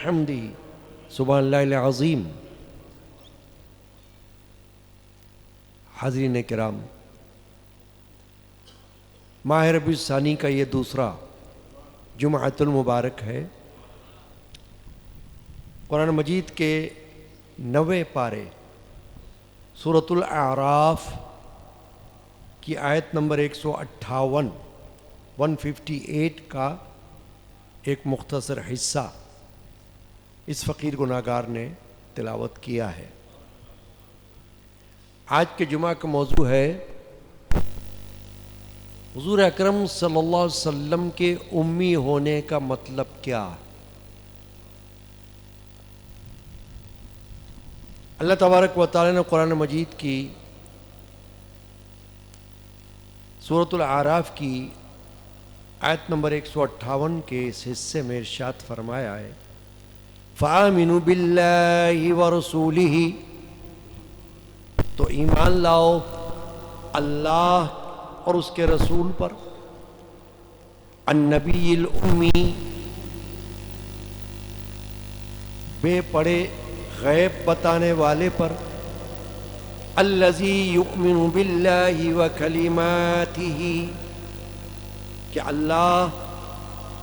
وبحمدہ سبحان اللہ العظیم۔ حاضرین کرام، ماہ ربیع الثانی کا یہ دوسرا جمعۃ المبارک ہے۔ قرآن مجید کے 90 پارے سورۃ الاعراف کی آیت نمبر 158 158 کا ایک مختصر حصہ اس فقیر گناہگار نے تلاوت کیا ہے۔ آج کے جمعہ کا موضوع ہے حضور اکرم صلی اللہ علیہ وسلم کے امی ہونے کا مطلب کیا؟ اللہ تبارک و تعالی نے قرآن مجید کی سورۃ الاعراف کی آیت نمبر 158 کے اس حصے میں ارشاد فرمایا ہے، فآمنوا باللہ ورسولہ، تو ایمان لاؤ اللہ اور اس کے رسول پر، النبی الامی، بے پڑے غیب بتانے والے پر، الذی یؤمن باللہ وکلماتہ، کہ اللہ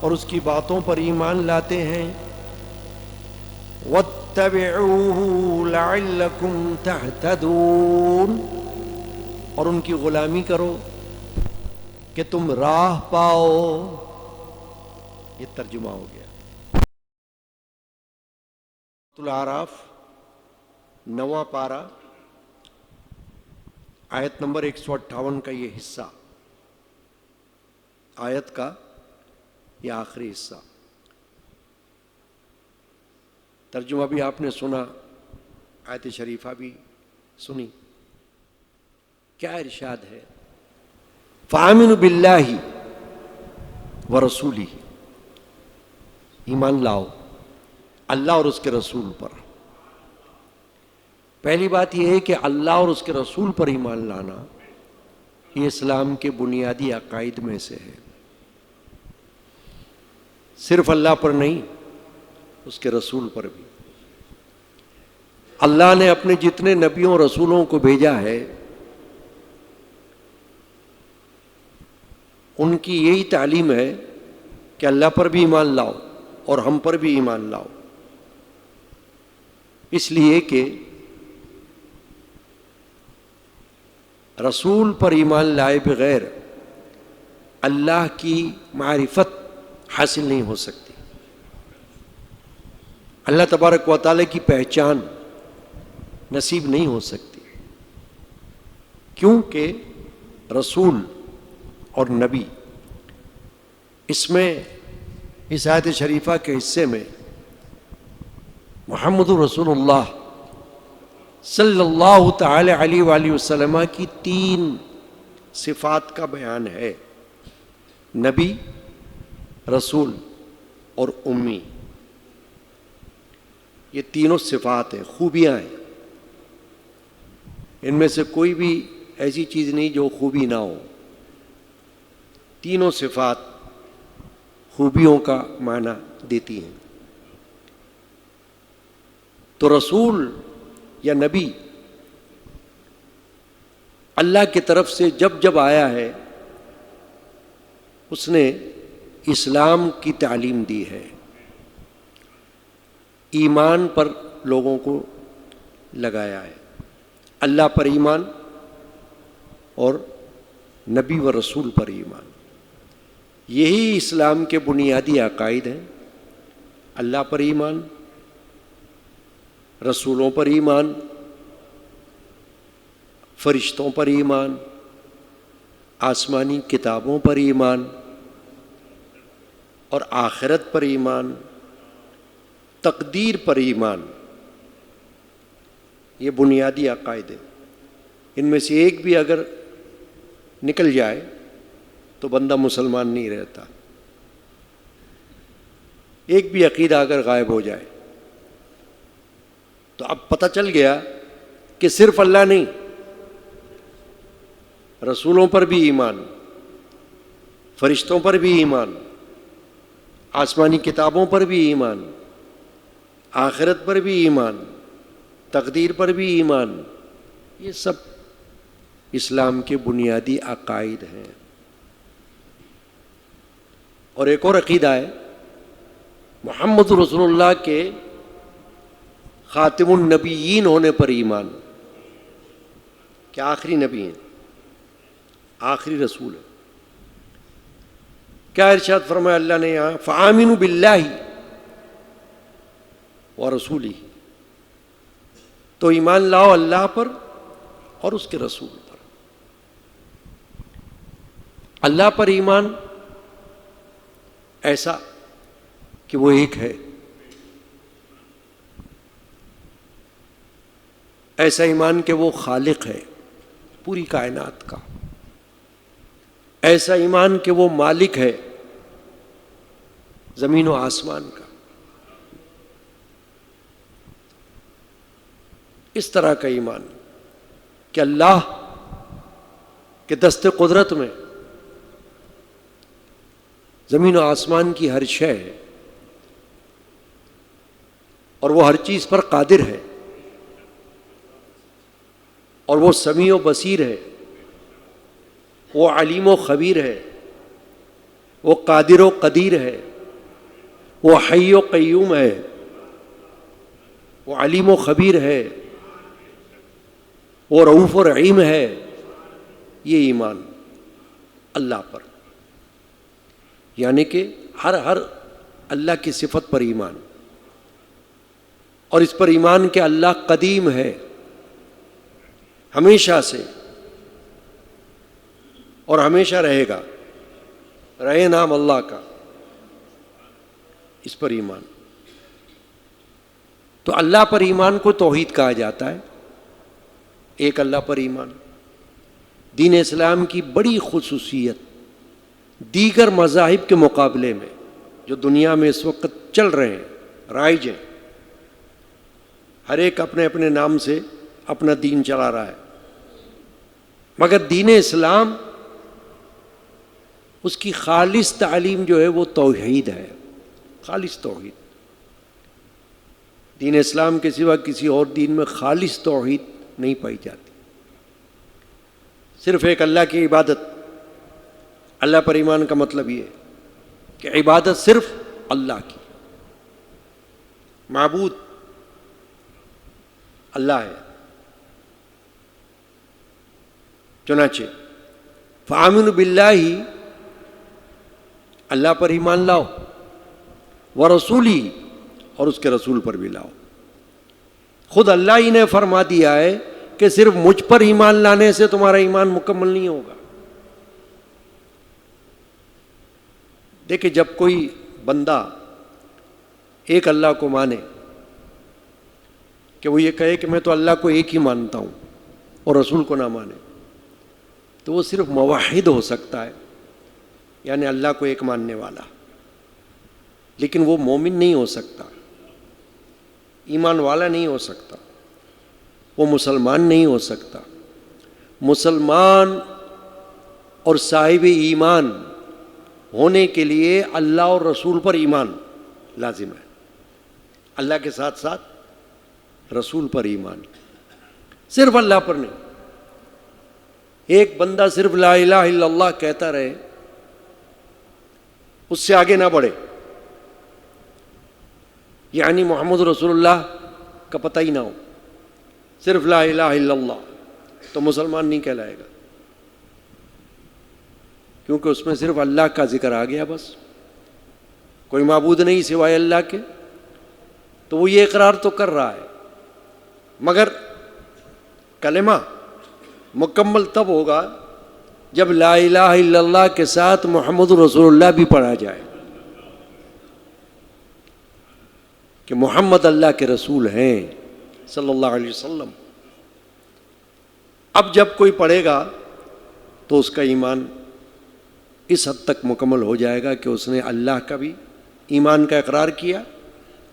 اور اس کی باتوں پر ایمان لاتے ہیں، واتبعوہ لعلکم تہتدون، اور ان کی غلامی کرو کہ تم راہ پاؤ۔ یہ ترجمہ ہو گیا۔ الاعراف 9واں پارہ آیت نمبر 158 کا یہ حصہ، آیت کا یہ آخری حصہ۔ ترجمہ بھی آپ نے سنا، آیت شریفہ بھی سنی۔ کیا ارشاد ہے؟ فآمنوا باللہ ورسولہ، ایمان لاؤ اللہ اور اس کے رسول پر۔ پہلی بات یہ ہے کہ اللہ اور اس کے رسول پر ایمان لانا یہ اسلام کے بنیادی عقائد میں سے ہے۔ صرف اللہ پر نہیں، اس کے رسول پر بھی۔ اللہ نے اپنے جتنے نبیوں اور رسولوں کو بھیجا ہے، ان کی یہی تعلیم ہے کہ اللہ پر بھی ایمان لاؤ اور ہم پر بھی ایمان لاؤ، اس لیے کہ رسول پر ایمان لائے بغیر اللہ کی معرفت حاصل نہیں ہو سکتی، اللہ تبارک و تعالی کی پہچان نصیب نہیں ہو سکتی، کیونکہ رسول اور نبی، اس میں اس آیت شریفہ کے حصے میں محمد رسول اللہ صلی اللہ تعالی علیہ وآلہ وسلم کی 3 صفات کا بیان ہے، نبی، رسول اور امی۔ یہ تینوں صفات ہیں، خوبیاں ہیں، ان میں سے کوئی بھی ایسی چیز نہیں جو خوبی نہ ہو۔ تینوں صفات خوبیوں کا معنی دیتی ہیں۔ تو رسول یا نبی اللہ کی طرف سے جب جب آیا ہے، اس نے اسلام کی تعلیم دی ہے، ایمان پر لوگوں کو لگایا ہے، اللہ پر ایمان اور نبی و رسول پر ایمان۔ یہی اسلام کے بنیادی عقائد ہیں، اللہ پر ایمان، رسولوں پر ایمان، فرشتوں پر ایمان، آسمانی کتابوں پر ایمان اور آخرت پر ایمان، تقدیر پر ایمان۔ یہ بنیادی عقائد ہیں، ان میں سے ایک بھی اگر نکل جائے تو بندہ مسلمان نہیں رہتا۔ ایک بھی عقیدہ اگر غائب ہو جائے تو اب پتہ چل گیا کہ صرف اللہ نہیں، رسولوں پر بھی ایمان، فرشتوں پر بھی ایمان، آسمانی کتابوں پر بھی ایمان، آخرت پر بھی ایمان، تقدیر پر بھی ایمان، یہ سب اسلام کے بنیادی عقائد ہیں۔ اور ایک اور عقیدہ ہے محمد رسول اللہ کے خاتم النبیین ہونے پر ایمان، کہ آخری نبی ہیں، آخری رسول ہے۔ کیا ارشاد فرمایا اللہ نے یہاں؟ فآمنوا باللہ ورسولہ، تو ایمان لاؤ اللہ پر اور اس کے رسول پر۔ اللہ پر ایمان ایسا کہ وہ ایک ہے، ایسا ایمان کہ وہ خالق ہے پوری کائنات کا، ایسا ایمان کہ وہ مالک ہے زمین و آسمان کا، اس طرح کا ایمان کہ اللہ کے دست قدرت میں زمین و آسمان کی ہر شے ہے اور وہ ہر چیز پر قادر ہے، اور وہ سمیع و بصیر ہے، وہ علیم و خبیر ہے، وہ قادر و قدیر ہے، وہ حی و قیوم ہے، وہ علیم و خبیر ہے، وہ رؤوف و رحیم ہے۔ یہ ایمان اللہ پر، یعنی کہ ہر اللہ کی صفت پر ایمان، اور اس پر ایمان کہ اللہ قدیم ہے ہمیشہ سے اور ہمیشہ رہے گا، رہے نام اللہ کا، اس پر ایمان۔ تو اللہ پر ایمان کو توحید کہا جاتا ہے، ایک اللہ پر ایمان۔ دین اسلام کی بڑی خصوصیت دیگر مذاہب کے مقابلے میں جو دنیا میں اس وقت چل رہے ہیں، رائج ہیں، ہر ایک اپنے اپنے نام سے اپنا دین چلا رہا ہے، مگر دین اسلام اس کی خالص تعلیم جو ہے وہ توحید ہے، خالص توحید۔ دین اسلام کے سوا کسی اور دین میں خالص توحید نہیں پائی جاتی، صرف ایک اللہ کی عبادت۔ اللہ پر ایمان کا مطلب یہ ہے کہ عبادت صرف اللہ کی، معبود اللہ ہے۔ چنانچہ فآمنوا باللہ، اللہ پر ایمان لاؤ، ورسولہ، اور اس کے رسول پر بھی لاؤ۔ خود اللہ ہی نے فرما دیا ہے کہ صرف مجھ پر ایمان لانے سے تمہارا ایمان مکمل نہیں ہوگا۔ دیکھیں، جب کوئی بندہ ایک اللہ کو مانے، کہ وہ یہ کہے کہ میں تو اللہ کو ایک ہی مانتا ہوں اور رسول کو نہ مانے، تو وہ صرف موحد ہو سکتا ہے، یعنی اللہ کو ایک ماننے والا، لیکن وہ مومن نہیں ہو سکتا، ایمان والا نہیں ہو سکتا، وہ مسلمان نہیں ہو سکتا۔ مسلمان اور صاحب ایمان ہونے کے لیے اللہ اور رسول پر ایمان لازم ہے، اللہ کے ساتھ ساتھ رسول پر ایمان، صرف اللہ پر نہیں۔ ایک بندہ صرف لا الہ الا اللہ کہتا رہے، اس سے آگے نہ بڑھے، یعنی محمد رسول اللہ کا پتہ ہی نہ ہو، صرف لا الہ الا اللہ، تو مسلمان نہیں کہلائے گا، کیونکہ اس میں صرف اللہ کا ذکر آ گیا، بس کوئی معبود نہیں سوائے اللہ کے، تو وہ یہ اقرار تو کر رہا ہے، مگر کلمہ مکمل تب ہوگا جب لا الہ الا اللہ کے ساتھ محمد رسول اللہ بھی پڑھا جائے کہ محمد اللہ کے رسول ہیں صلی اللہ علیہ وسلم۔ اب جب کوئی پڑھے گا تو اس کا ایمان اس حد تک مکمل ہو جائے گا کہ اس نے اللہ کا بھی ایمان کا اقرار کیا،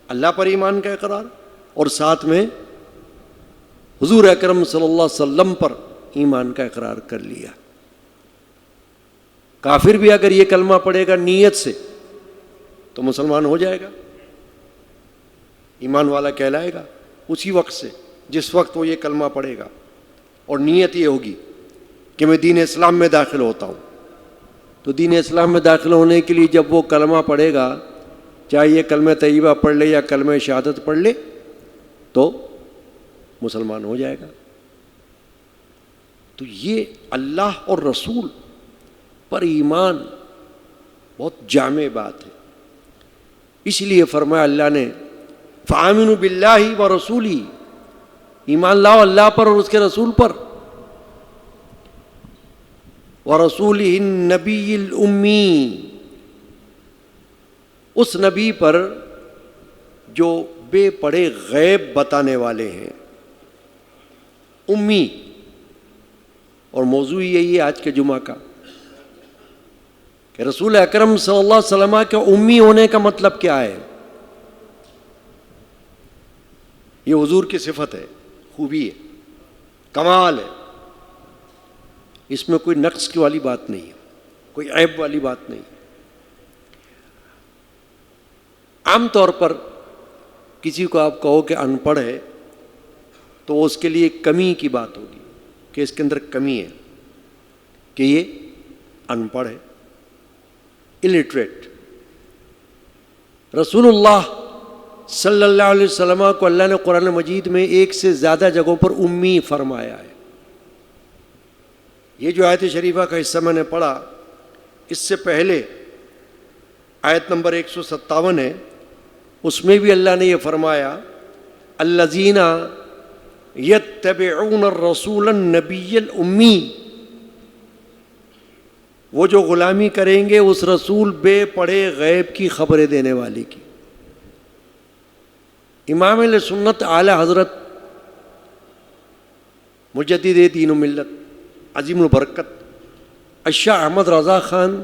اللہ پر ایمان کا اقرار، اور ساتھ میں حضور اکرم صلی اللہ علیہ وسلم پر ایمان کا اقرار کر لیا۔ کافر بھی اگر یہ کلمہ پڑھے گا نیت سے تو مسلمان ہو جائے گا، ایمان والا کہلائے گا اسی وقت سے جس وقت وہ یہ کلمہ پڑھے گا، اور نیت یہ ہوگی کہ میں دین اسلام میں داخل ہوتا ہوں۔ تو دین اسلام میں داخل ہونے کے لیے جب وہ کلمہ پڑھے گا، چاہے یہ کلمہ طیبہ پڑھ لے یا کلمہ شہادت پڑھ لے، تو مسلمان ہو جائے گا۔ تو یہ اللہ اور رسول پر ایمان بہت جامع بات ہے، اس لیے فرمایا اللہ نے فآمنوا باللہ ورسولہ، ایمان لاؤ اللہ پر اور اس کے رسول پر، ورسولہ النبی الامی، اس نبی پر جو بے پڑھے غیب بتانے والے ہیں، امی۔ اور موضوع یہی ہے آج کے جمعہ کا کہ رسول اکرم صلی اللہ علیہ وسلم کے امی ہونے کا مطلب کیا ہے۔ یہ حضور کی صفت ہے، خوبی ہے، کمال ہے، اس میں کوئی نقص کی والی بات نہیں ہے، کوئی عیب والی بات نہیں۔ عام طور پر کسی کو آپ کہو کہ ان پڑھ ہے تو اس کے لیے کمی کی بات ہوگی کہ اس کے اندر کمی ہے، کہ یہ ان پڑھ ہے، الٹریٹ۔ رسول اللہ صلی اللہ علیہ وسلم کو اللہ نے قرآن مجید میں ایک سے زیادہ جگہوں پر امی فرمایا ہے۔ یہ جو آیت شریفہ کا حصہ میں نے پڑھا، اس سے پہلے آیت نمبر 157 ہے، اس میں بھی اللہ نے یہ فرمایا الذین یتبعون الرسول النبی الامی، وہ جو غلامی کریں گے اس رسول بے پڑھے غیب کی خبریں دینے والے کی۔ امام اہل سنت اعلی حضرت مجدد دین و ملت عظیم البرکت الشاہ احمد رضا خان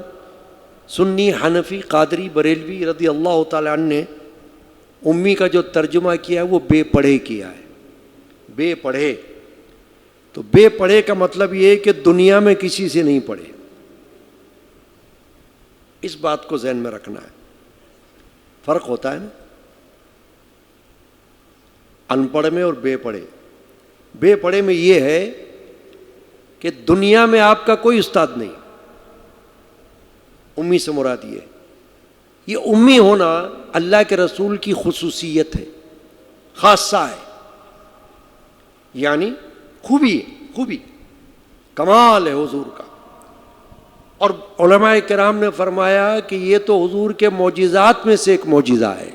سنی حنفی قادری بریلوی رضی اللہ تعالی عنہ نے امی کا جو ترجمہ کیا ہے وہ بے پڑھے کیا ہے۔ بے پڑھے، تو بے پڑھے کا مطلب یہ ہے کہ دنیا میں کسی سے نہیں پڑھے۔ اس بات کو ذہن میں رکھنا ہے، فرق ہوتا ہے نا ان پڑھ میں اور بے پڑھے۔ بے پڑھے میں یہ ہے کہ دنیا میں آپ کا کوئی استاد نہیں، امی سے مراد یہ ہے۔ یہ امی ہونا اللہ کے رسول کی خصوصیت ہے، خاصہ ہے، یعنی خوبی ہے، خوبی کمال ہے حضور کا۔ اور علماء کرام نے فرمایا کہ یہ تو حضور کے معجزات میں سے ایک معجزہ ہے،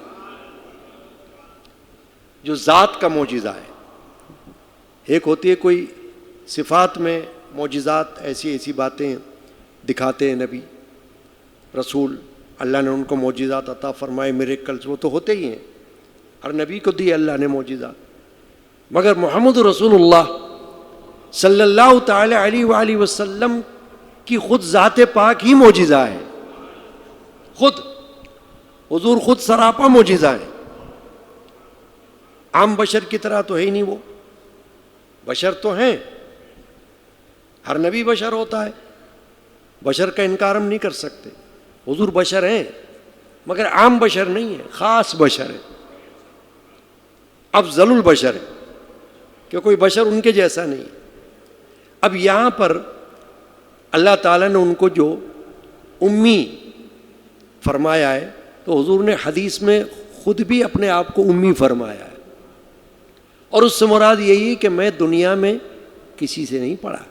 جو ذات کا معجزہ ہے۔ ایک ہوتی ہے کوئی صفات میں معجزات، ایسی ایسی باتیں دکھاتے ہیں نبی رسول، اللہ نے ان کو معجزات عطا فرمائے، میریکلز، وہ تو ہوتے ہی ہیں، ہر نبی کو دی اللہ نے معجزات۔ مگر محمد رسول اللہ صلی اللہ تعالی علیہ وآلہ وسلم کی خود ذات پاک ہی معجزہ ہے، خود حضور خود سراپا معجزہ ہے۔ عام بشر کی طرح تو ہے ہی نہیں، وہ بشر تو ہیں، ہر نبی بشر ہوتا ہے، بشر کا انکار ہم نہیں کر سکتے، حضور بشر ہیں مگر عام بشر نہیں ہے، خاص بشر ہے، افضل البشر ہے، کہ کوئی بشر ان کے جیسا نہیں۔ اب یہاں پر اللہ تعالیٰ نے ان کو جو امی فرمایا ہے، تو حضور نے حدیث میں خود بھی اپنے آپ کو امی فرمایا ہے، اور اس سے مراد یہی کہ میں دنیا میں کسی سے نہیں پڑھا،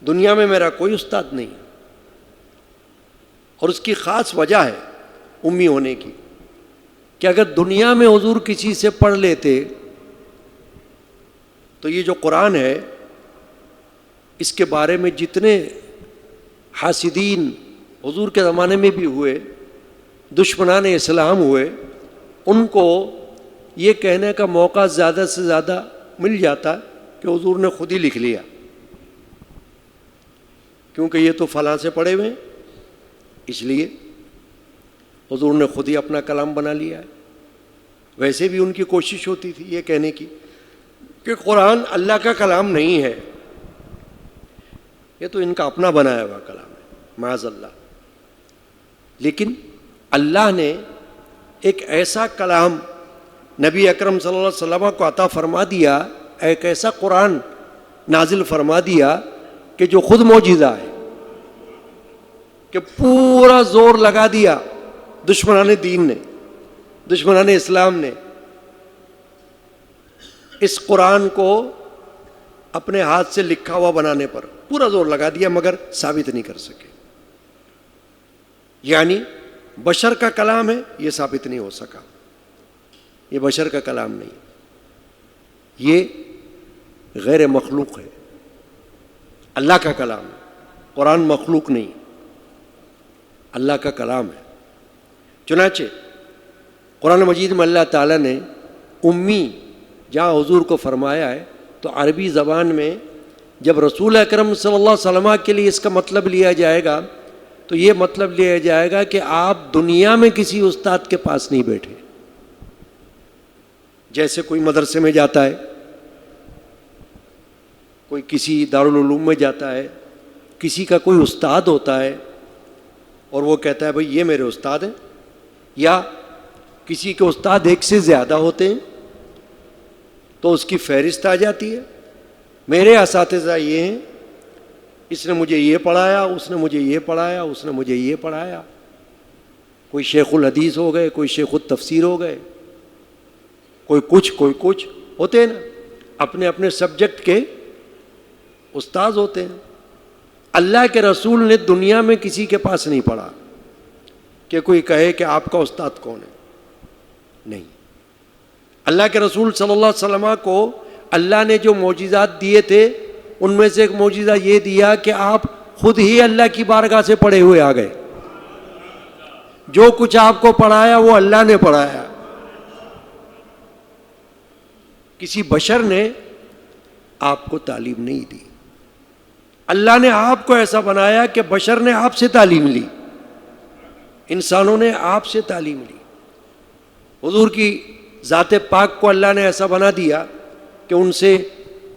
دنیا میں میرا کوئی استاد نہیں، اور اس کی خاص وجہ ہے امی ہونے کی کہ اگر دنیا میں حضور کسی سے پڑھ لیتے تو یہ جو قرآن ہے اس کے بارے میں جتنے حاسدین حضور کے زمانے میں بھی ہوئے، دشمنان اسلام ہوئے، ان کو یہ کہنے کا موقع زیادہ سے زیادہ مل جاتا کہ حضور نے خود ہی لکھ لیا، کیونکہ یہ تو فلاں سے پڑھے ہوئے ہیں، اس لیے حضور نے خود ہی اپنا کلام بنا لیا ہے۔ ویسے بھی ان کی کوشش ہوتی تھی یہ کہنے کی کہ قرآن اللہ کا کلام نہیں ہے، یہ تو ان کا اپنا بنایا ہوا کلام ہے، معاذ اللہ۔ لیکن اللہ نے ایک ایسا کلام نبی اکرم صلی اللہ علیہ وسلم کو عطا فرما دیا، ایک ایسا قرآن نازل فرما دیا کہ جو خود معجزہ ہے، کہ پورا زور لگا دیا دشمنان دین نے، دشمنان اسلام نے اس قرآن کو اپنے ہاتھ سے لکھا ہوا بنانے پر پورا زور لگا دیا، مگر ثابت نہیں کر سکے۔ یعنی بشر کا کلام ہے، یہ ثابت نہیں ہو سکا، یہ بشر کا کلام نہیں، یہ غیر مخلوق ہے، اللہ کا کلام ہے۔ قرآن مخلوق نہیں، اللہ کا کلام ہے۔ چنانچہ قرآن مجید میں اللہ تعالیٰ نے امی جہاں حضور کو فرمایا ہے، تو عربی زبان میں جب رسول اکرم صلی اللہ علیہ وسلم کے لیے اس کا مطلب لیا جائے گا تو یہ مطلب لیا جائے گا کہ آپ دنیا میں کسی استاد کے پاس نہیں بیٹھے۔ جیسے کوئی مدرسے میں جاتا ہے، کوئی کسی دارالعلوم میں جاتا ہے، کسی کا کوئی استاد ہوتا ہے اور وہ کہتا ہے بھئی یہ میرے استاد ہیں، یا کسی کے استاد ایک سے زیادہ ہوتے ہیں تو اس کی فہرست آ جاتی ہے، میرے اساتذہ یہ ہیں، اس نے مجھے یہ پڑھایا، اس نے مجھے یہ پڑھایا، اس نے مجھے یہ پڑھایا۔ کوئی شیخ الحدیث ہو گئے، کوئی شیخ التفسیر ہو گئے، کوئی کچھ ہوتے ہیں نا، اپنے اپنے سبجیکٹ کے استاد ہوتے ہیں۔ اللہ کے رسول نے دنیا میں کسی کے پاس نہیں پڑھا کہ کوئی کہے کہ آپ کا استاد کون ہے، نہیں۔ اللہ کے رسول صلی اللہ علیہ وسلم کو اللہ نے جو معجزات دیے تھے ان میں سے ایک معجزہ یہ دیا کہ آپ خود ہی اللہ کی بارگاہ سے پڑھے ہوئے آ گئے، جو کچھ آپ کو پڑھایا وہ اللہ نے پڑھایا، کسی بشر نے آپ کو تعلیم نہیں دی۔ اللہ نے آپ کو ایسا بنایا کہ بشر نے آپ سے تعلیم لی، انسانوں نے آپ سے تعلیم لی۔ حضور کی ذات پاک کو اللہ نے ایسا بنا دیا کہ ان سے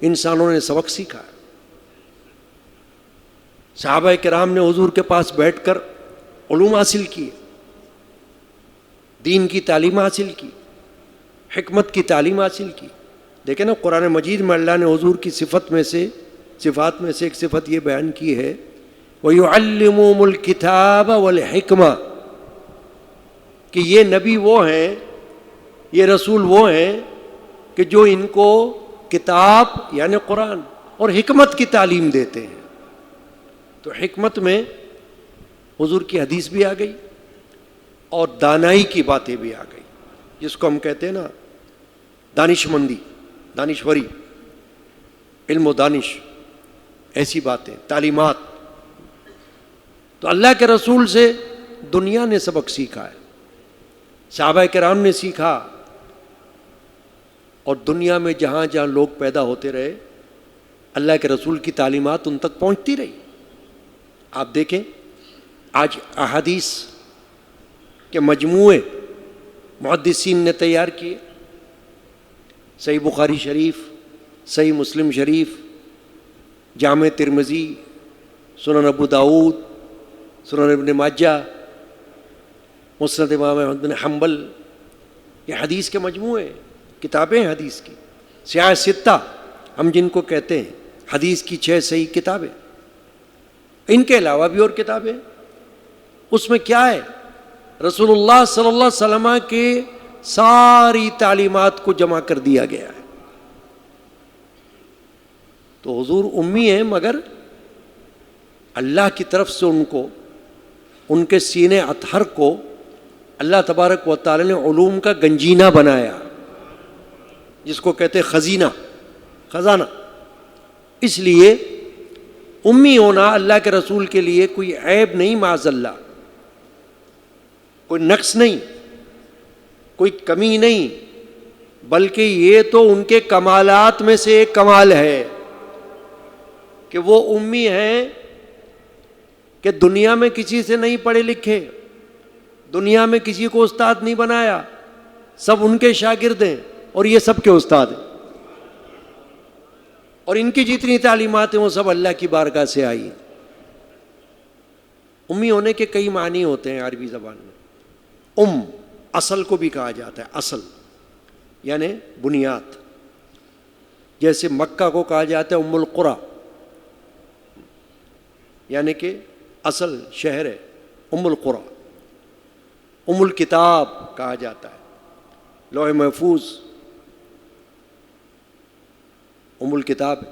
انسانوں نے سبق سیکھا۔ صحابہ کرام نے حضور کے پاس بیٹھ کر علوم حاصل کیے، دین کی تعلیم حاصل کی، حکمت کی تعلیم حاصل کی۔ دیکھیں نا قرآن مجید میں اللہ نے حضور کی صفات میں سے ایک صفت یہ بیان کی ہے وَيُعَلِّمُهُمُ الْكِتَابَ وَالْحِكْمَةَ، کہ یہ نبی وہ ہیں، یہ رسول وہ ہیں کہ جو ان کو کتاب یعنی قرآن اور حکمت کی تعلیم دیتے ہیں۔ تو حکمت میں حضور کی حدیث بھی آ گئی اور دانائی کی باتیں بھی آ گئی، جس کو ہم کہتے ہیں نا دانش مندی، دانشوری، علم و دانش، ایسی باتیں، تعلیمات۔ تو اللہ کے رسول سے دنیا نے سبق سیکھا ہے، صحابہ کرام نے سیکھا، اور دنیا میں جہاں جہاں لوگ پیدا ہوتے رہے اللہ کے رسول کی تعلیمات ان تک پہنچتی رہی۔ آپ دیکھیں آج احادیث کے مجموعے محدثین نے تیار کیے، صحیح بخاری شریف، صحیح مسلم شریف، جامع ترمذی، سنن ابو داؤد، سنن ابن ماجہ، مسند امام احمد بن حنبل، یہ حدیث کے مجموعے، کتابیں ہیں حدیث کی، سیاہ ستہ ہم جن کو کہتے ہیں، حدیث کی 6 صحیح کتابیں، ان کے علاوہ بھی اور کتابیں۔ اس میں کیا ہے؟ رسول اللہ صلی اللہ علیہ وسلم کے ساری تعلیمات کو جمع کر دیا گیا ہے۔ تو حضور امی ہیں، مگر اللہ کی طرف سے ان کو، ان کے سینے اطہر کو اللہ تبارک و تعالی نے علوم کا گنجینہ بنایا، جس کو کہتے خزینہ، خزانہ۔ اس لیے امی ہونا اللہ کے رسول کے لیے کوئی عیب نہیں، معاذ اللہ، کوئی نقص نہیں، کوئی کمی نہیں، بلکہ یہ تو ان کے کمالات میں سے ایک کمال ہے کہ وہ امی ہیں کہ دنیا میں کسی سے نہیں پڑھے لکھے، دنیا میں کسی کو استاد نہیں بنایا، سب ان کے شاگرد ہیں اور یہ سب کے استاد ہیں، اور ان کی جتنی تعلیمات ہیں وہ سب اللہ کی بارگاہ سے آئی ہیں۔ امی ہونے کے کئی معنی ہوتے ہیں عربی زبان میں۔ اصل کو بھی کہا جاتا ہے، اصل، یعنی بنیاد. جیسے مکہ کو کہا جاتا ہے ام القری، یعنی کہ اصل شہر ہے ام القری. ام الکتاب کہا جاتا ہے، لوح محفوظ ام الکتاب ہے.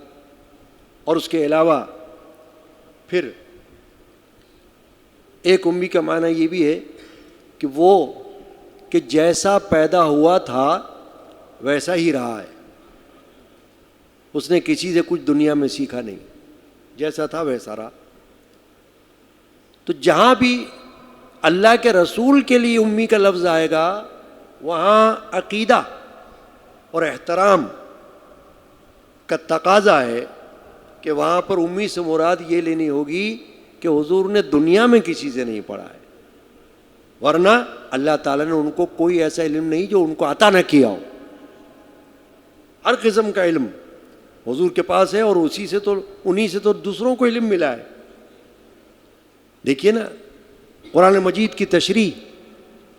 اور اس کے علاوہ پھر ایک امی کا معنی یہ بھی ہے کہ وہ کہ جیسا پیدا ہوا تھا ویسا ہی رہا ہے. اس نے کسی سے کچھ دنیا میں سیکھا نہیں، جیسا تھا ویسا رہا. تو جہاں بھی اللہ کے رسول کے لیے امی کا لفظ آئے گا وہاں عقیدہ اور احترام کا تقاضا ہے کہ وہاں پر امی سے مراد یہ لینی ہوگی کہ حضور نے دنیا میں کسی سے نہیں پڑھا ہے، ورنہ اللہ تعالیٰ نے ان کو کوئی ایسا علم نہیں جو ان کو عطا نہ کیا ہو. ہر قسم کا علم حضور کے پاس ہے، اور انہی سے تو دوسروں کو علم ملا ہے. دیکھیے نا، قرآن مجید کی تشریح،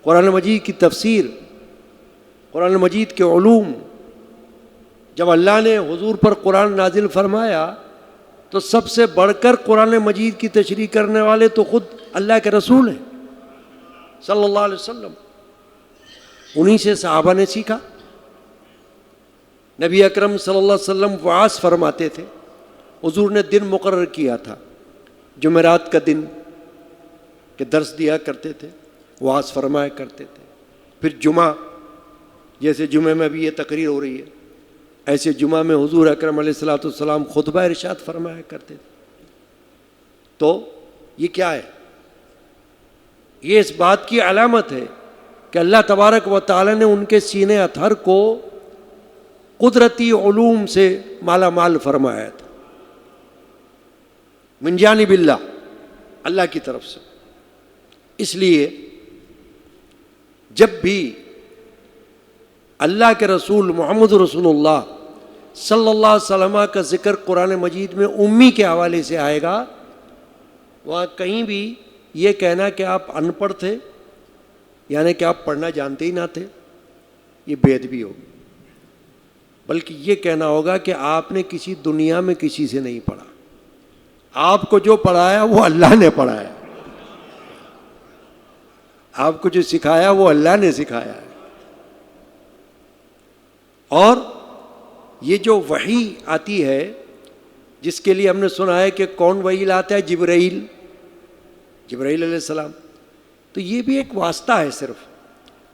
قرآن مجید کی تفسیر، قرآن مجید کے علوم، جب اللہ نے حضور پر قرآن نازل فرمایا تو سب سے بڑھ کر قرآن مجید کی تشریح کرنے والے تو خود اللہ کے رسول ہیں صلی اللہ علیہ وسلم. انہی سے صحابہ نے سیکھا. نبی اکرم صلی اللہ علیہ وسلم وعظ فرماتے تھے. حضور نے دن مقرر کیا تھا، جمعرات کا دن، کہ درس دیا کرتے تھے، وعظ فرمایا کرتے تھے. پھر جمعہ، جیسے جمعہ میں بھی یہ تقریر ہو رہی ہے، ایسے جمعہ میں حضور اکرم علیہ الصلوۃ والسلام خطبہ ارشاد فرمایا کرتے تھے. تو یہ کیا ہے؟ یہ اس بات کی علامت ہے کہ اللہ تبارک و تعالی نے ان کے سینے اطہر کو قدرتی علوم سے مالا مال فرمایا تھا، من جانب اللہ، اللہ کی طرف سے. اس لیے جب بھی اللہ کے رسول محمد رسول اللہ صلی اللہ علیہ وسلم کا ذکر قرآن مجید میں امی کے حوالے سے آئے گا، وہاں کہیں بھی یہ کہنا کہ آپ ان پڑھ تھے، یعنی کہ آپ پڑھنا جانتے ہی نہ تھے، یہ بے ادبی ہوگی. بلکہ یہ کہنا ہوگا کہ آپ نے کسی دنیا میں کسی سے نہیں پڑھا، آپ کو جو پڑھایا وہ اللہ نے پڑھایا، آپ کو جو سکھایا وہ اللہ نے سکھایا ہے. اور یہ جو وحی آتی ہے، جس کے لیے ہم نے سنا ہے کہ کون وحی لاتا ہے؟ جبرائیل علیہ السلام. تو یہ بھی ایک واسطہ ہے صرف،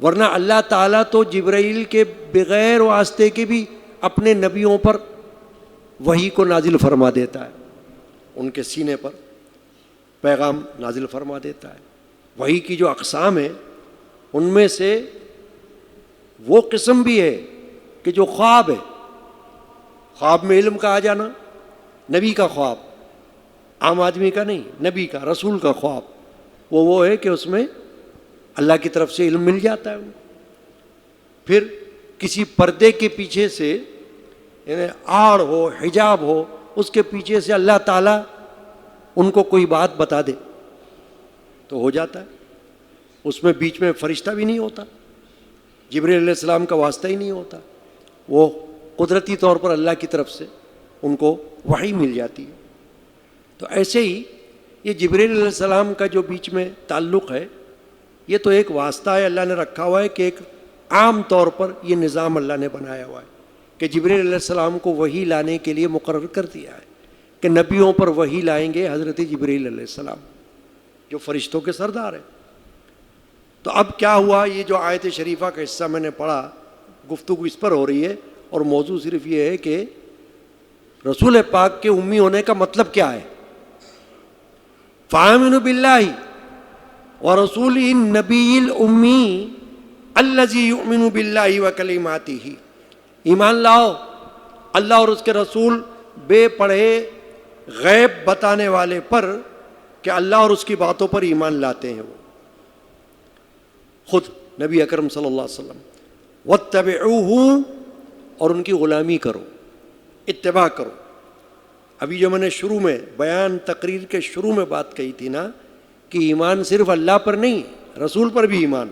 ورنہ اللہ تعالیٰ تو جبرائیل کے بغیر واسطے کے بھی اپنے نبیوں پر وحی کو نازل فرما دیتا ہے، ان کے سینے پر پیغام نازل فرما دیتا ہے. وحی کی جو اقسام ہیں ان میں سے وہ قسم بھی ہے کہ جو خواب ہے، خواب میں علم کا آ جانا، نبی کا خواب، عام آدمی کا نہیں، نبی کا، رسول کا خواب، وہ ہے کہ اس میں اللہ کی طرف سے علم مل جاتا ہے. پھر کسی پردے کے پیچھے سے، یعنی آڑ ہو، حجاب ہو، اس کے پیچھے سے اللہ تعالیٰ ان کو کوئی بات بتا دے تو ہو جاتا ہے. اس میں بیچ میں فرشتہ بھی نہیں ہوتا، جبرائیل علیہ السلام کا واسطہ ہی نہیں ہوتا، وہ قدرتی طور پر اللہ کی طرف سے ان کو وحی مل جاتی ہے. تو ایسے ہی یہ جبرائیل علیہ السلام کا جو بیچ میں تعلق ہے، یہ تو ایک واسطہ ہے اللہ نے رکھا ہوا ہے، کہ ایک عام طور پر یہ نظام اللہ نے بنایا ہوا ہے کہ جبرائیل علیہ السلام کو وحی لانے کے لیے مقرر کر دیا ہے کہ نبیوں پر وحی لائیں گے حضرت جبرائیل علیہ السلام جو فرشتوں کے سردار ہیں. تو اب کیا ہوا؟ یہ جو آیت شریفہ کا حصہ میں نے پڑھا، گفتگو اس پر ہو رہی ہے، اور موضوع صرف یہ ہے کہ رسول پاک کے امی ہونے کا مطلب کیا ہے. فآمنوا باللہ ورسولہ النبی الأمی الذی یؤمن باللہ وکلماتہ، ایمان لاؤ اللہ اور اس کے رسول بے پڑھے غیب بتانے والے پر کہ اللہ اور اس کی باتوں پر ایمان لاتے ہیں. وہ خود نبی اکرم صلی اللہ علیہ وسلم، واتبعوہ، اور ان کی غلامی کرو، اتباع کرو. ابھی جو میں نے شروع میں بیان تقریر کے شروع میں بات کہی تھی نا، کہ ایمان صرف اللہ پر نہیں، رسول پر بھی ایمان.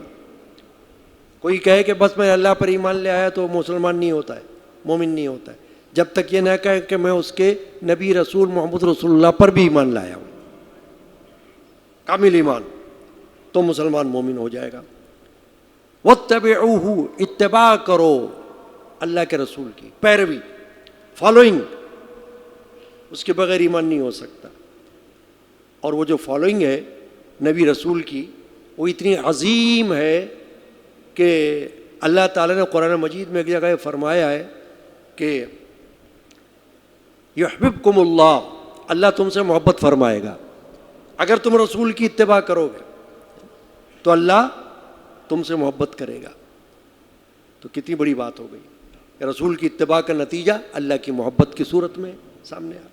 کوئی کہے کہ بس میں اللہ پر ایمان لے آیا تو مسلمان نہیں ہوتا ہے، مومن نہیں ہوتا ہے، جب تک یہ نہ کہے کہ میں اس کے نبی رسول محمد رسول اللہ پر بھی ایمان لایا ہوں، کامل ایمان، تو مسلمان مومن ہو جائے گا۔ واتبعوہ، اتباع کرو اللہ کے رسول کی، پیروی، فالوئنگ، اس کے بغیر ایمان نہیں ہو سکتا۔ اور وہ جو فالوئنگ ہے نبی رسول کی، وہ اتنی عظیم ہے کہ اللہ تعالیٰ نے قرآن مجید میں ایک جگہ فرمایا ہے کہ یحببکم اللہ، اللہ تم سے محبت فرمائے گا اگر تم رسول کی اتباع کرو گے، تو اللہ تم سے محبت کرے گا۔ تو کتنی بڑی بات ہو گئی کہ رسول کی اتباع کا نتیجہ اللہ کی محبت کی صورت میں سامنے آ۔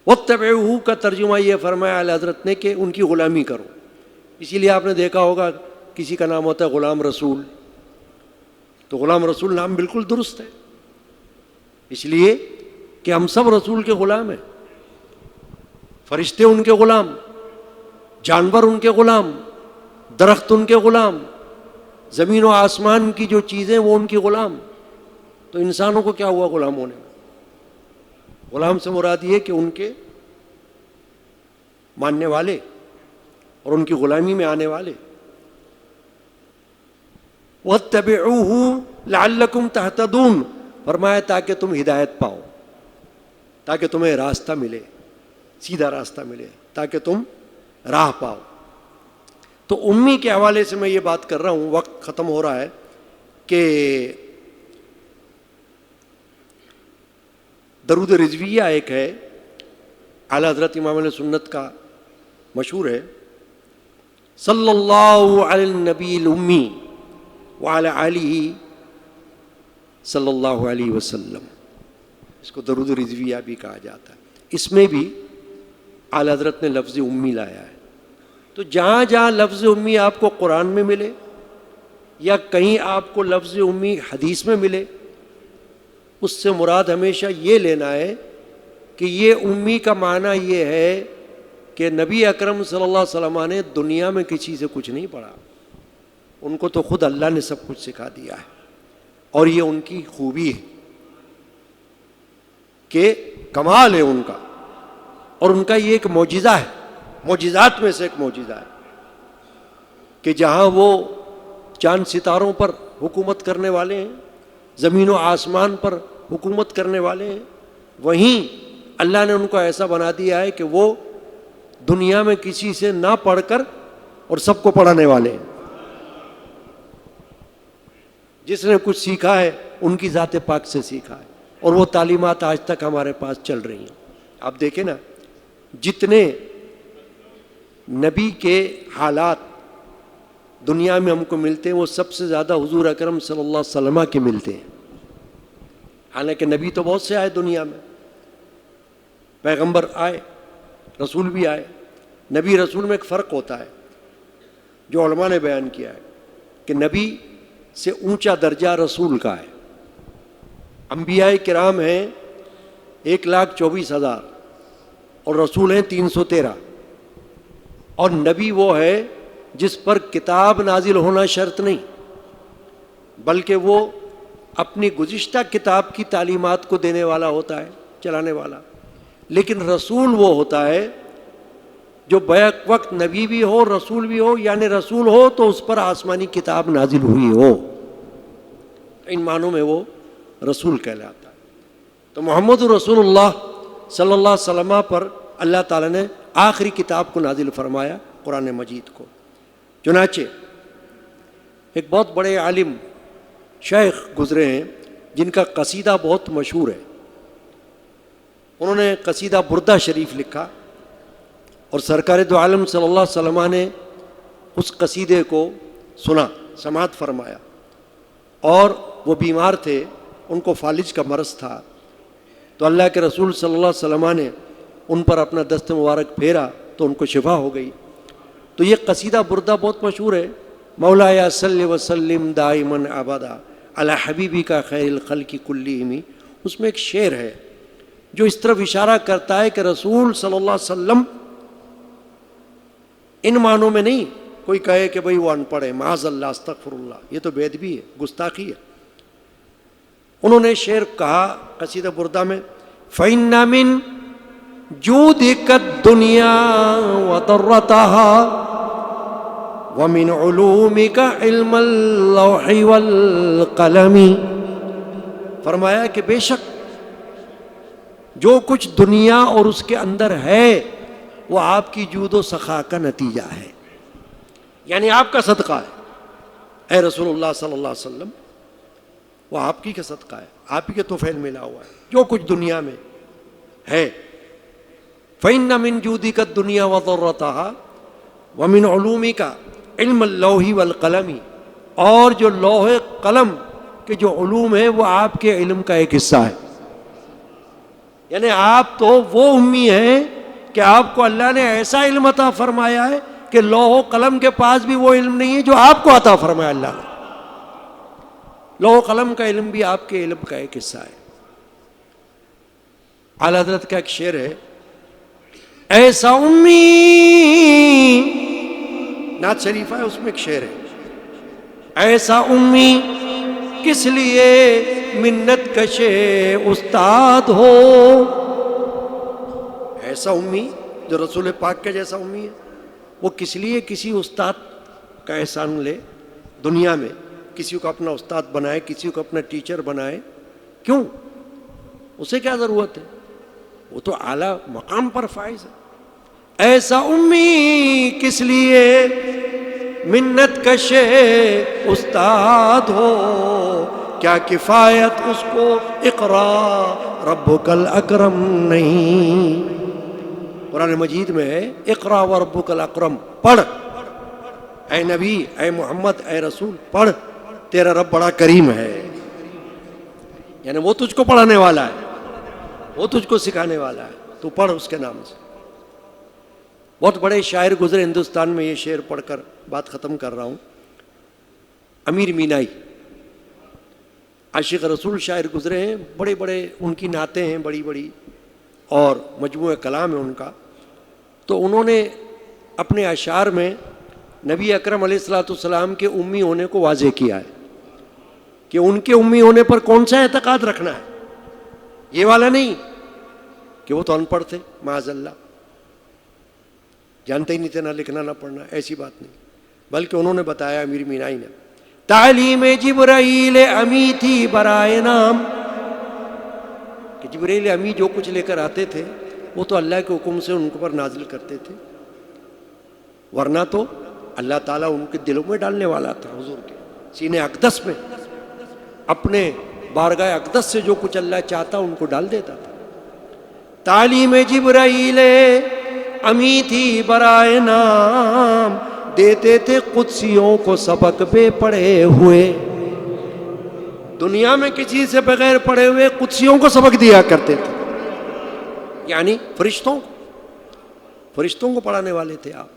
واتبعوہ کا ترجمہ یہ فرمایا اعلیٰ حضرت نے کہ ان کی غلامی کرو۔ اسی لیے آپ نے دیکھا ہوگا کسی کا نام ہوتا ہے غلام رسول، تو غلام رسول نام بالکل درست ہے، اس لیے کہ ہم سب رسول کے غلام ہیں، فرشتے ان کے غلام، جانور ان کے غلام، درخت ان کے غلام، زمین و آسمان کی جو چیزیں وہ ان کی غلام۔ تو انسانوں کو کیا ہوا غلام ہونے میں؟ غلام سے مراد یہ کہ ان کے ماننے والے اور ان کی غلامی میں آنے والے۔ وَاتَّبِعُوهُ لَعَلَّكُمْ تَهْتَدُونَ، فرمایا تاکہ تم ہدایت پاؤ، تاکہ تمہیں راستہ ملے، سیدھا راستہ ملے، تاکہ تم راہ پاؤ۔ تو امی کے حوالے سے میں یہ بات کر رہا ہوں، وقت ختم ہو رہا ہے، کہ درود رضویہ ایک ہے اعلیٰ حضرت امام علیہ سنت کا مشہور ہے، صلی اللہ علی النبی الامی وعلی آلہ صلی اللہ علیہ وسلم، اس کو درود رضویہ بھی کہا جاتا ہے۔ اس میں بھی اعلیٰ حضرت نے لفظ امی لایا ہے۔ تو جہاں جہاں لفظ امی آپ کو قرآن میں ملے یا کہیں آپ کو لفظ امی حدیث میں ملے، اس سے مراد ہمیشہ یہ لینا ہے کہ یہ امی کا معنی یہ ہے کہ نبی اکرم صلی اللہ علیہ وسلم نے دنیا میں کسی سے کچھ نہیں پڑھا، ان کو تو خود اللہ نے سب کچھ سکھا دیا ہے، اور یہ ان کی خوبی ہے کہ کمال ہے ان کا، اور ان کا یہ ایک معجزہ ہے، معجزات میں سے ایک معجزہ ہے کہ جہاں وہ چاند ستاروں پر حکومت کرنے والے ہیں، زمین و آسمان پر حکومت کرنے والے ہیں، وہیں اللہ نے ان کو ایسا بنا دیا ہے کہ وہ دنیا میں کسی سے نہ پڑھ کر اور سب کو پڑھانے والے ہیں۔ جس نے کچھ سیکھا ہے ان کی ذات پاک سے سیکھا ہے، اور وہ تعلیمات آج تک ہمارے پاس چل رہی ہیں۔ آپ دیکھیں نا، جتنے نبی کے حالات دنیا میں ہم کو ملتے ہیں وہ سب سے زیادہ حضور اکرم صلی اللہ علیہ وسلم کے ملتے ہیں۔ حالانکہ نبی تو بہت سے آئے دنیا میں، پیغمبر آئے، رسول بھی آئے۔ نبی رسول میں ایک فرق ہوتا ہے جو علماء نے بیان کیا ہے کہ نبی سے اونچا درجہ رسول کا ہے۔ انبیاء کرام ہیں 1,24,000 اور رسول ہیں 313، اور نبی وہ ہے جس پر کتاب نازل ہونا شرط نہیں، بلکہ وہ اپنی گزشتہ کتاب کی تعلیمات کو دینے والا ہوتا ہے، چلانے والا۔ لیکن رسول وہ ہوتا ہے جو بیک وقت نبی بھی ہو، رسول بھی ہو، یعنی رسول ہو تو اس پر آسمانی کتاب نازل ہوئی ہو، ان معنوں میں وہ رسول کہلاتا ہے۔ تو محمد رسول اللہ صلی اللہ علیہ وسلم پر اللہ تعالیٰ نے آخری کتاب کو نازل فرمایا، قرآن مجید کو۔ چنانچہ ایک بہت بڑے عالم شیخ گزرے ہیں جن کا قصیدہ بہت مشہور ہے، انہوں نے قصیدہ بردہ شریف لکھا، اور سرکار دو عالم صلی اللہ علیہ وسلم نے اس قصیدے کو سنا، سماعت فرمایا، اور وہ بیمار تھے، ان کو فالج کا مرض تھا، تو اللہ کے رسول صلی اللہ علیہ وسلم نے ان پر اپنا دست مبارک پھیرا تو ان کو شفا ہو گئی۔ تو یہ قصیدہ بردہ بہت مشہور ہے، مولایا صلی وسلم دائما ابدا علی حبیبی کا خیر الخلق کلہم۔ اس میں ایک شعر ہے جو اس طرف اشارہ کرتا ہے کہ رسول صلی اللہ علیہ وسلم ان معنوں میں نہیں کوئی کہے کہ بھئی وہ ان پڑھ ہے، معاذ اللہ، استغفر اللہ، یہ تو بے ادبی ہے، گستاخی ہے۔ انہوں نے شعر کہا قصیدہ بردہ میں، فَإِنَّ مِن جُودِكَ الدُّنْيَا وَضَرَّتَهَا وَمِنْ عُلُومِكَ عِلْمَ اللَّوْحِ وَالْقَلَمِ۔ فرمایا کہ بے شک جو کچھ دنیا اور اس کے اندر ہے وہ آپ کی جود و سخا کا نتیجہ ہے، یعنی آپ کا صدقہ ہے اے رسول اللہ صلی اللہ علیہ وسلم، وہ آپ کی کا صدقہ ہے، آپ ہی کے توفیل ملا ہوا ہے جو کچھ دنیا میں ہے۔ فَإِنَّ مِن جُودِكَ الدُّنْيَا وَضَرَّتَهَا وَمِنْ عُلُومِكَ عِلْمَ اللَّوْحِ وَالْقَلَمِ، اور جو لوح قلم کے جو علوم ہے وہ آپ کے علم کا ایک حصہ ہے۔ یعنی آپ تو وہ امی ہیں کہ آپ کو اللہ نے ایسا علم عطا فرمایا ہے کہ لوح و قلم کے پاس بھی وہ علم نہیں ہے جو آپ کو عطا فرمایا اللہ نے۔ لوح و قلم کا علم بھی آپ کے علم کا ایک حصہ ہے۔ اعلیٰ حضرت کا ایک شعر ہے، ایسا امی، نعت شریفہ ہے اس میں ایک شعر ہے، ایسا امی کس لیے منت کشے استاد ہو، ایسا امی جو رسول پاک کے جیسا امی ہے وہ کس لیے کسی استاد کا احسان لے، دنیا میں کسی کو اپنا استاد بنائے، کسی کو اپنا ٹیچر بنائے، کیوں؟ اسے کیا ضرورت ہے؟ وہ تو اعلیٰ مقام پر فائز ہے۔ ایسا امی کس لیے منت کشے استاد ہو، کیا کفایت اس کو اقرا ربک الاکرم نہیں۔ قرآن مجید میں ہے اقرا وربک الاکرم، پڑھ اے نبی، اے محمد، اے رسول، پڑھ، تیرا رب بڑا کریم ہے، یعنی وہ تجھ کو پڑھانے والا ہے، وہ تجھ کو سکھانے والا ہے، تو پڑھ اس کے نام سے۔ بہت بڑے شاعر گزرے ہندوستان میں، یہ شعر پڑھ کر بات ختم کر رہا ہوں۔ امیر مینائی عاشق رسول شاعر گزرے ہیں، بڑے بڑے ان کی نعتیں ہیں، بڑی بڑی، اور مجموعہ کلام ہے ان کا۔ تو انہوں نے اپنے اشعار میں نبی اکرم علیہ الصلوۃ والسلام کے امی ہونے کو واضح کیا ہے کہ ان کے امی ہونے پر کون سا اعتقاد رکھنا ہے، یہ والا نہیں کہ وہ تو ان پڑھ تھے، معاذ اللہ، جانتے ہی نہیں تھے نہ لکھنا نہ پڑھنا، ایسی بات نہیں، بلکہ انہوں نے بتایا امیر مینائی نے، تعلیم جبرائیل امی تھی برائے نام، کہ جبرائیل امی جو کچھ لے کر آتے تھے وہ تو اللہ کے حکم سے ان پر نازل کرتے تھے، ورنہ تو اللہ تعالیٰ ان کے دلوں میں ڈالنے والا تھا، حضور کے سینے اقدس میں، اپنے بارگاہ اقدس سے جو کچھ اللہ چاہتا ان کو ڈال دیتا تھا۔ تعلیم جبرائیل امی تھی برائے نام، دیتے تھے قدسیوں کو سبق بے پڑھے ہوئے، دنیا میں کسی سے بغیر پڑھے ہوئے قدسیوں کو سبق دیا کرتے تھے، یعنی فرشتوں کو پڑھانے والے تھے آپ۔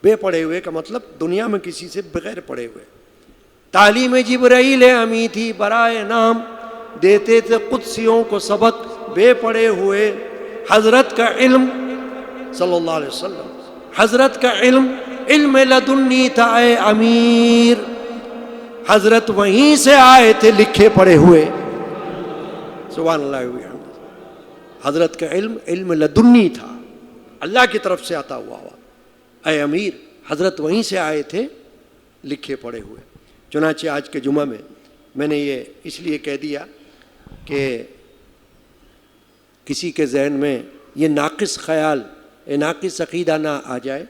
بے پڑھے ہوئے کا مطلب دنیا میں کسی سے بغیر پڑھے ہوئے۔ تعلیم جبرائیل امی تھی برائے نام، دیتے تھے قدسیوں کو سبق بے پڑھے ہوئے۔ حضرت کا علم صلی اللہ علیہ وسلم، حضرت کا علم لدنی تھا اے امیر، حضرت وہیں سے آئے تھے لکھے پڑھے ہوئے، سبحان اللہ وبحمدہ۔ حضرت کا علم لدنی تھا، اللہ کی طرف سے عطا ہوا اے امیر، حضرت وہیں سے آئے تھے لکھے پڑھے ہوئے۔ چنانچہ آج کے جمعہ میں نے یہ اس لیے کہہ دیا کہ کسی کے ذہن میں یہ ناقص خیال، ناقص عقیدہ نہ آ جائے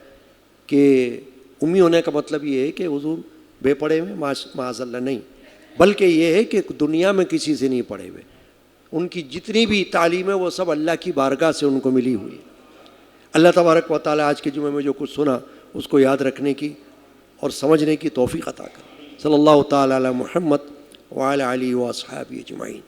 کہ امی ہونے کا مطلب یہ ہے کہ حضور بے پڑھے ہوئے، معاذ اللہ، نہیں، بلکہ یہ ہے کہ دنیا میں کسی سے نہیں پڑھے ہوئے، ان کی جتنی بھی تعلیم ہے وہ سب اللہ کی بارگاہ سے ان کو ملی ہوئی ہے۔ اللہ تبارک و تعالی آج کے جمعے میں جو کچھ سنا اس کو یاد رکھنے کی اور سمجھنے کی توفیق عطا کرے۔ صلی اللہ تعالی علی محمد وعلی آلہ واصحابہ اجمعین۔